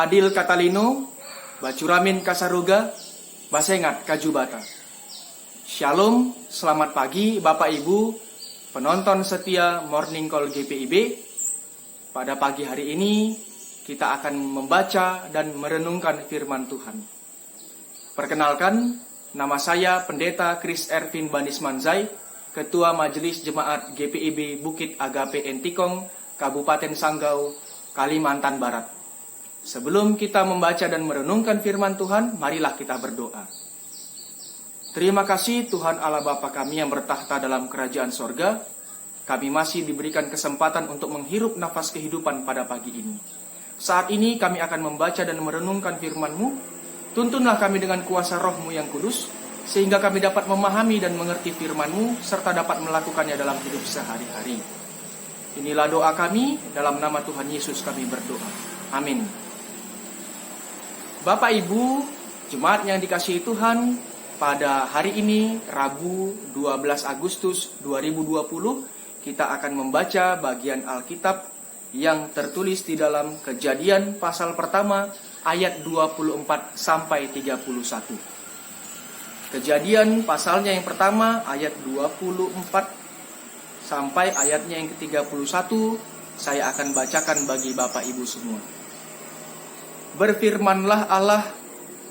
Adil Katalino, Bacuramin Kasaruga, Basengat Kajubata. Shalom, selamat pagi Bapak Ibu, penonton setia Morning Call GPIB. Pada pagi hari ini kita akan membaca dan merenungkan firman Tuhan. Perkenalkan, nama saya Pendeta Chris Ervin Banis Manzai, Ketua Majelis Jemaat GPIB Bukit Agape Entikong, Kabupaten Sanggau, Kalimantan Barat. Sebelum kita membaca dan merenungkan firman Tuhan, marilah kita berdoa. Terima kasih Tuhan Allah Bapa kami yang bertahta dalam kerajaan sorga. Kami masih diberikan kesempatan untuk menghirup nafas kehidupan pada pagi ini. Saat ini kami akan membaca dan merenungkan firman-Mu. Tuntunlah kami dengan kuasa Roh-Mu yang kudus, sehingga kami dapat memahami dan mengerti firman-Mu, serta dapat melakukannya dalam hidup sehari-hari. Inilah doa kami, dalam nama Tuhan Yesus kami berdoa. Amin. Bapak Ibu, jemaat yang dikasihi Tuhan, pada hari ini, Rabu 12 Agustus 2020, kita akan membaca bagian Alkitab yang tertulis di dalam Kejadian pasal pertama ayat 24 sampai 31. Kejadian pasalnya yang pertama ayat 24 sampai ayatnya yang ke-31, saya akan bacakan bagi Bapak Ibu semua. Berfirmanlah Allah,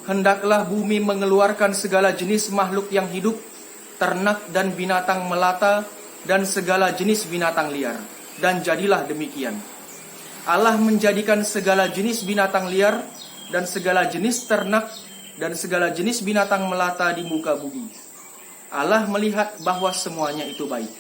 hendaklah bumi mengeluarkan segala jenis makhluk yang hidup, ternak dan binatang melata, dan segala jenis binatang liar. Dan jadilah demikian. Allah menjadikan segala jenis binatang liar, dan segala jenis ternak, dan segala jenis binatang melata di muka bumi. Allah melihat bahwa semuanya itu baik.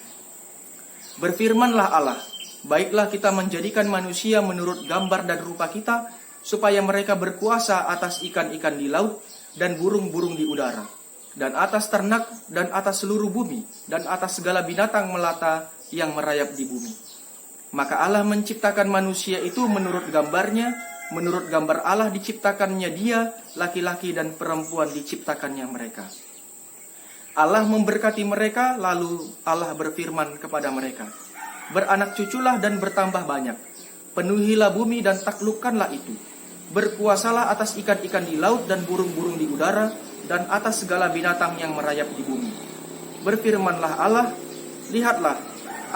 Berfirmanlah Allah, baiklah kita menjadikan manusia menurut gambar dan rupa kita, supaya mereka berkuasa atas ikan-ikan di laut dan burung-burung di udara, dan atas ternak dan atas seluruh bumi, dan atas segala binatang melata yang merayap di bumi. Maka Allah menciptakan manusia itu menurut gambarnya, menurut gambar Allah diciptakannya dia, laki-laki dan perempuan diciptakannya mereka. Allah memberkati mereka, lalu Allah berfirman kepada mereka, beranak cuculah dan bertambah banyak, penuhilah bumi dan taklukkanlah itu. Berkuasalah atas ikan-ikan di laut dan burung-burung di udara, dan atas segala binatang yang merayap di bumi. Berfirmanlah Allah, lihatlah,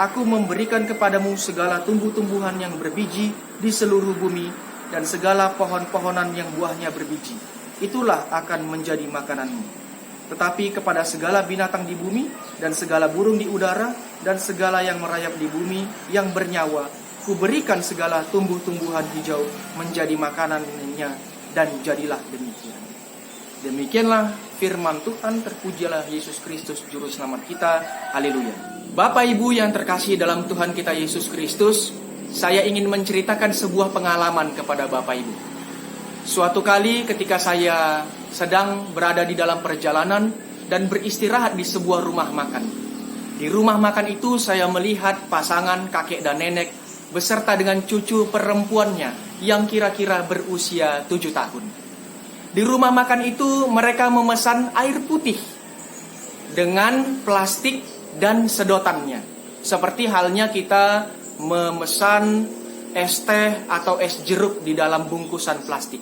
aku memberikan kepadamu segala tumbuh-tumbuhan yang berbiji di seluruh bumi, dan segala pohon-pohonan yang buahnya berbiji. Itulah akan menjadi makananmu. Tetapi kepada segala binatang di bumi, dan segala burung di udara, dan segala yang merayap di bumi yang bernyawa, kuberikan segala tumbuh-tumbuhan hijau menjadi makanannya, dan jadilah demikian. Demikianlah firman Tuhan, terpujilah Yesus Kristus Juru Selamat kita. Haleluya. Bapak Ibu yang terkasih dalam Tuhan kita Yesus Kristus, saya ingin menceritakan sebuah pengalaman kepada Bapak Ibu. Suatu kali ketika saya sedang berada di dalam perjalanan dan beristirahat di sebuah rumah makan. Di rumah makan itu saya melihat pasangan kakek dan nenek beserta dengan cucu perempuannya yang kira-kira berusia 7 tahun. Di rumah makan itu mereka memesan air putih dengan plastik dan sedotannya. Seperti halnya kita memesan es teh atau es jeruk di dalam bungkusan plastik.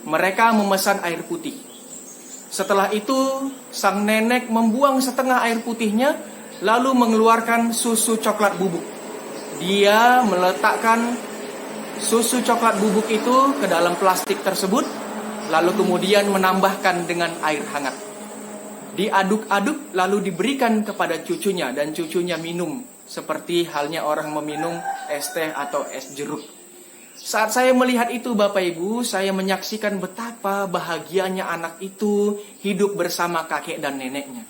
Mereka memesan air putih. Setelah itu sang nenek membuang setengah air putihnya, lalu mengeluarkan susu coklat bubuk. Dia meletakkan susu coklat bubuk itu ke dalam plastik tersebut, lalu kemudian menambahkan dengan air hangat. Diaduk-aduk lalu diberikan kepada cucunya, dan cucunya minum seperti halnya orang meminum es teh atau es jeruk. Saat saya melihat itu Bapak Ibu, saya menyaksikan betapa bahagianya anak itu hidup bersama kakek dan neneknya.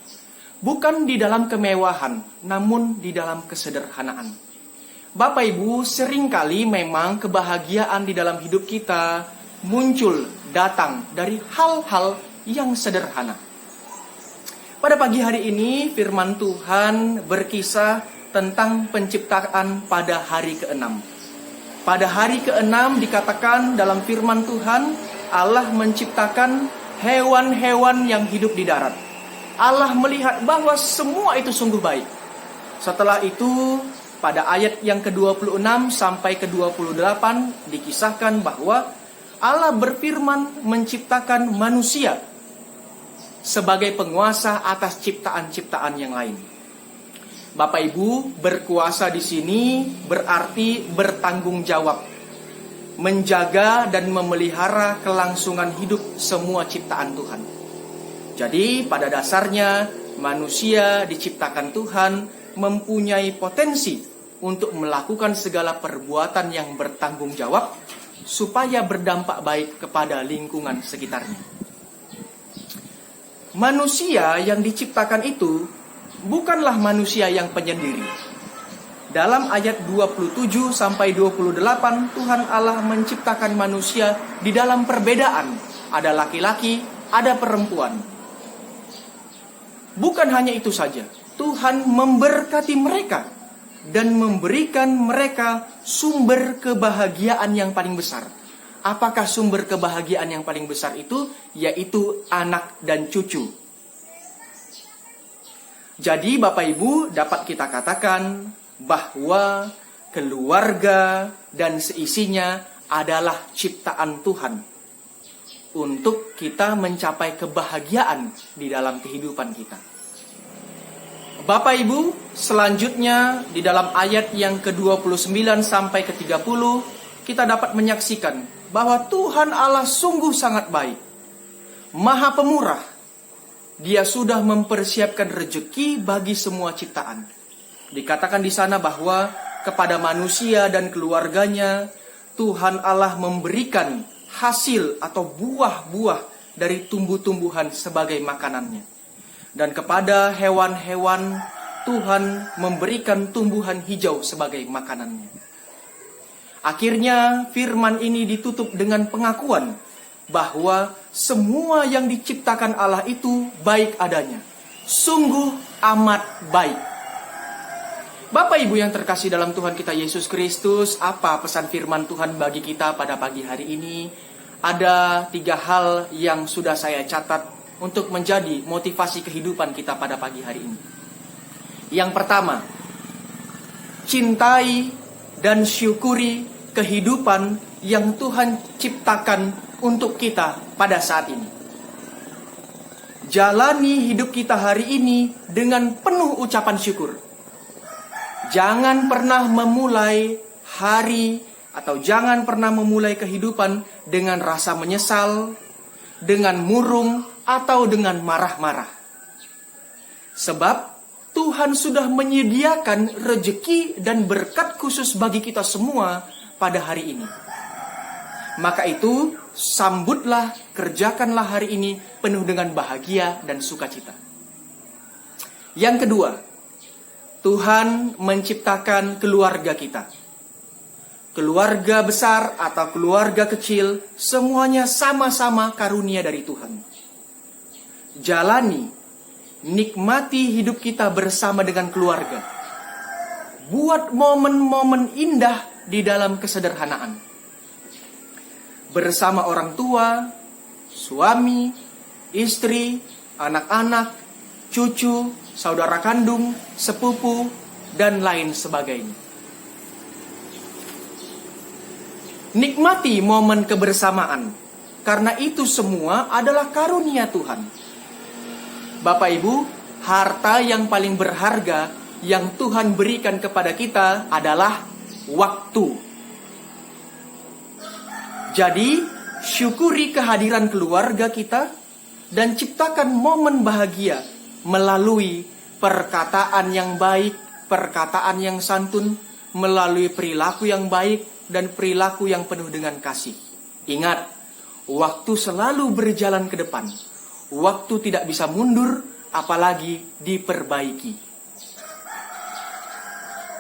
Bukan di dalam kemewahan, namun di dalam kesederhanaan. Bapak Ibu, seringkali memang kebahagiaan di dalam hidup kita muncul, datang dari hal-hal yang sederhana. Pada pagi hari ini firman Tuhan berkisah tentang penciptaan pada hari ke-6. Pada hari ke-6 dikatakan dalam firman Tuhan, Allah menciptakan hewan-hewan yang hidup di darat. Allah melihat bahwa semua itu sungguh baik. Setelah itu pada ayat yang ke-26 sampai ke-28 dikisahkan bahwa Allah berfirman menciptakan manusia sebagai penguasa atas ciptaan-ciptaan yang lain. Bapak Ibu, berkuasa di sini berarti bertanggung jawab, menjaga dan memelihara kelangsungan hidup semua ciptaan Tuhan. Jadi pada dasarnya manusia diciptakan Tuhan mempunyai potensi untuk melakukan segala perbuatan yang bertanggung jawab supaya berdampak baik kepada lingkungan sekitarnya. Manusia yang diciptakan itu bukanlah manusia yang penyendiri. Dalam ayat 27 sampai 28 Tuhan Allah menciptakan manusia di dalam perbedaan. Ada laki-laki, ada perempuan. Bukan hanya itu saja, Tuhan memberkati mereka dan memberikan mereka sumber kebahagiaan yang paling besar. Apakah sumber kebahagiaan yang paling besar itu? Yaitu anak dan cucu. Jadi Bapak Ibu, dapat kita katakan bahwa keluarga dan seisinya adalah ciptaan Tuhan untuk kita mencapai kebahagiaan di dalam kehidupan kita. Bapak Ibu, selanjutnya di dalam ayat yang ke-29 sampai ke-30 kita dapat menyaksikan bahwa Tuhan Allah sungguh sangat baik, Maha Pemurah. Dia sudah mempersiapkan rejeki bagi semua ciptaan. Dikatakan di sana bahwa kepada manusia dan keluarganya Tuhan Allah memberikan hasil atau buah-buah dari tumbuh-tumbuhan sebagai makanannya. Dan kepada hewan-hewan Tuhan memberikan tumbuhan hijau sebagai makanannya. Akhirnya firman ini ditutup dengan pengakuan bahwa semua yang diciptakan Allah itu baik adanya. Sungguh amat baik. Bapak Ibu yang terkasih dalam Tuhan kita Yesus Kristus, apa pesan firman Tuhan bagi kita pada pagi hari ini? Ada 3 hal yang sudah saya catat untuk menjadi motivasi kehidupan kita pada pagi hari ini. Yang pertama, cintai dan syukuri kehidupan yang Tuhan ciptakan untuk kita pada saat ini. Jalani hidup kita hari ini dengan penuh ucapan syukur. Jangan pernah memulai hari atau jangan pernah memulai kehidupan dengan rasa menyesal, dengan murung, atau dengan marah-marah. Sebab Tuhan sudah menyediakan rejeki dan berkat khusus bagi kita semua pada hari ini. Maka itu, sambutlah, kerjakanlah hari ini penuh dengan bahagia dan sukacita. Yang kedua, Tuhan menciptakan keluarga kita. Keluarga besar atau keluarga kecil, semuanya sama-sama karunia dari Tuhan. Jalani, nikmati hidup kita bersama dengan keluarga. Buat momen-momen indah di dalam kesederhanaan. Bersama orang tua, suami, istri, anak-anak, cucu, saudara kandung, sepupu, dan lain sebagainya. Nikmati momen kebersamaan, karena itu semua adalah karunia Tuhan. Bapak Ibu, harta yang paling berharga yang Tuhan berikan kepada kita adalah waktu. Jadi, syukuri kehadiran keluarga kita dan ciptakan momen bahagia melalui perkataan yang baik, perkataan yang santun, melalui perilaku yang baik dan perilaku yang penuh dengan kasih. Ingat, waktu selalu berjalan ke depan. Waktu tidak bisa mundur, apalagi diperbaiki.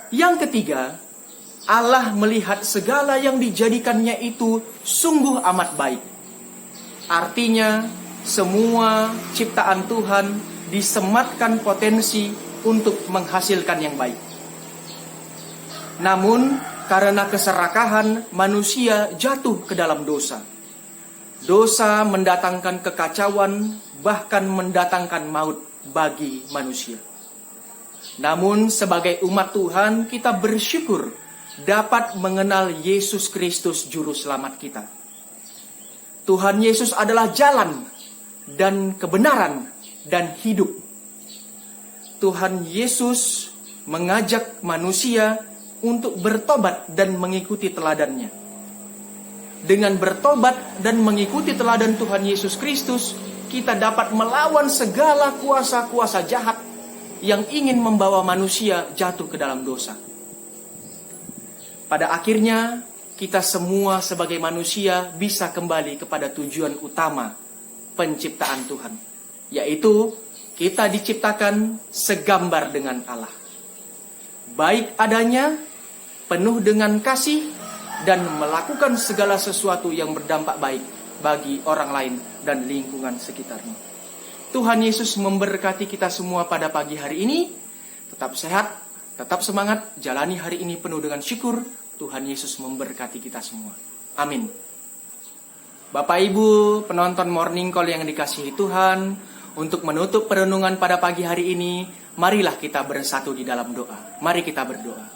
Yang ketiga, Allah melihat segala yang dijadikannya itu sungguh amat baik. Artinya, semua ciptaan Tuhan disematkan potensi untuk menghasilkan yang baik. Namun, karena keserakahan, manusia jatuh ke dalam dosa. Dosa mendatangkan kekacauan, bahkan mendatangkan maut bagi manusia. Namun, sebagai umat Tuhan, kita bersyukur dapat mengenal Yesus Kristus Juru Selamat kita. Tuhan Yesus adalah jalan dan kebenaran dan hidup. Tuhan Yesus mengajak manusia untuk bertobat dan mengikuti teladannya. Dengan bertobat dan mengikuti teladan Tuhan Yesus Kristus, kita dapat melawan segala kuasa-kuasa jahat yang ingin membawa manusia jatuh ke dalam dosa. Pada akhirnya, kita semua sebagai manusia bisa kembali kepada tujuan utama penciptaan Tuhan, yaitu kita diciptakan segambar dengan Allah, baik adanya, penuh dengan kasih, dan melakukan segala sesuatu yang berdampak baik bagi orang lain dan lingkungan sekitarnya. Tuhan Yesus memberkati kita semua pada pagi hari ini. Tetap sehat, tetap semangat, jalani hari ini penuh dengan syukur. Tuhan Yesus memberkati kita semua. Amin. Bapak Ibu penonton Morning Call yang dikasihi Tuhan, untuk menutup perenungan pada pagi hari ini, marilah kita bersatu di dalam doa. Mari kita berdoa.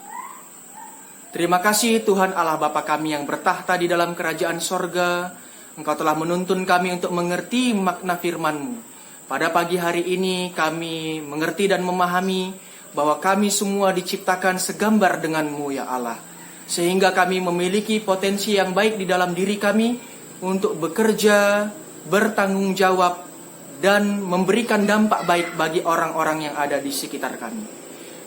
Terima kasih Tuhan Allah Bapa kami yang bertahta di dalam kerajaan sorga. Engkau telah menuntun kami untuk mengerti makna firman-Mu. Pada pagi hari ini kami mengerti dan memahami bahwa kami semua diciptakan segambar dengan-Mu ya Allah. Sehingga kami memiliki potensi yang baik di dalam diri kami untuk bekerja, bertanggung jawab, dan memberikan dampak baik bagi orang-orang yang ada di sekitar kami.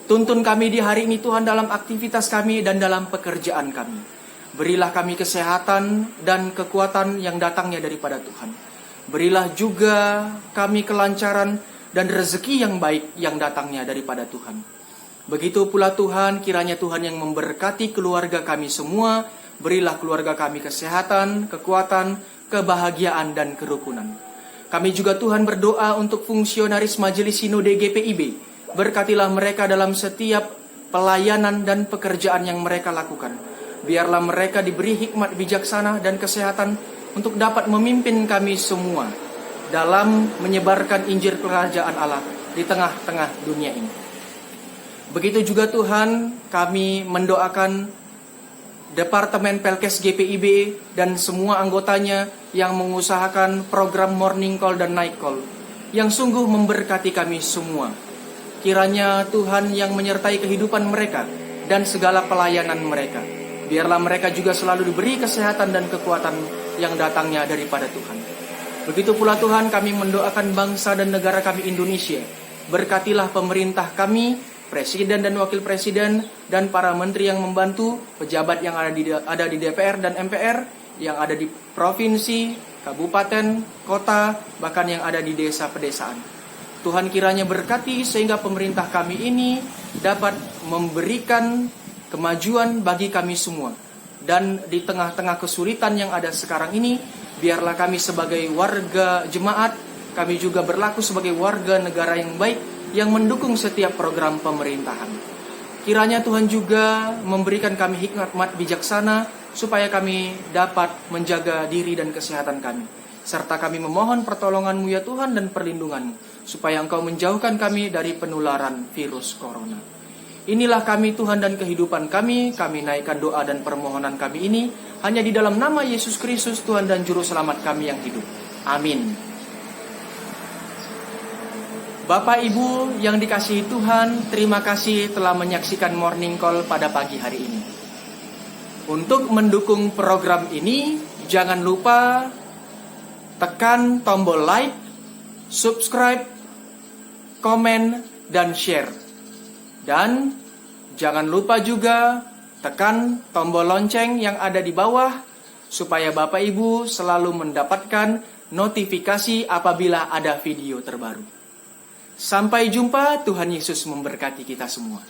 Tuntun kami di hari ini Tuhan dalam aktivitas kami dan dalam pekerjaan kami. Berilah kami kesehatan dan kekuatan yang datangnya daripada Tuhan. Berilah juga kami kelancaran dan rezeki yang baik yang datangnya daripada Tuhan. Begitu pula Tuhan, kiranya Tuhan yang memberkati keluarga kami semua. Berilah keluarga kami kesehatan, kekuatan, kebahagiaan, dan kerukunan. Kami juga Tuhan berdoa untuk fungsionaris Majelis Sinode GPIB. Berkatilah mereka dalam setiap pelayanan dan pekerjaan yang mereka lakukan. Biarlah mereka diberi hikmat bijaksana dan kesehatan untuk dapat memimpin kami semua dalam menyebarkan Injil Kerajaan Allah di tengah-tengah dunia ini. Begitu juga Tuhan, kami mendoakan Departemen Pelkes GPIB dan semua anggotanya yang mengusahakan program Morning Call dan Night Call, yang sungguh memberkati kami semua. Kiranya Tuhan yang menyertai kehidupan mereka dan segala pelayanan mereka. Biarlah mereka juga selalu diberi kesehatan dan kekuatan yang datangnya daripada Tuhan. Begitu pula Tuhan, kami mendoakan bangsa dan negara kami Indonesia. Berkatilah pemerintah kami, Presiden dan Wakil Presiden, dan para menteri yang membantu, pejabat yang ada di DPR dan MPR, yang ada di provinsi, kabupaten, kota, bahkan yang ada di desa pedesaan. Tuhan kiranya berkati sehingga pemerintah kami ini dapat memberikan kemajuan bagi kami semua. Dan di tengah-tengah kesulitan yang ada sekarang ini, biarlah kami sebagai warga jemaat, kami juga berlaku sebagai warga negara yang baik, yang mendukung setiap program pemerintahan. Kiranya Tuhan juga memberikan kami hikmat bijaksana, supaya kami dapat menjaga diri dan kesehatan kami. Serta kami memohon pertolongan-Mu ya Tuhan dan perlindungan-Mu, supaya Engkau menjauhkan kami dari penularan virus corona. Inilah kami Tuhan dan kehidupan kami naikkan doa dan permohonan kami ini hanya di dalam nama Yesus Kristus Tuhan dan Juru Selamat kami yang hidup. Amin. Bapak Ibu yang dikasihi Tuhan, terima kasih telah menyaksikan Morning Call pada pagi hari ini. Untuk mendukung program ini, jangan lupa tekan tombol like, subscribe, komen, dan share. Dan jangan lupa juga tekan tombol lonceng yang ada di bawah, supaya Bapak Ibu selalu mendapatkan notifikasi apabila ada video terbaru. Sampai jumpa, Tuhan Yesus memberkati kita semua.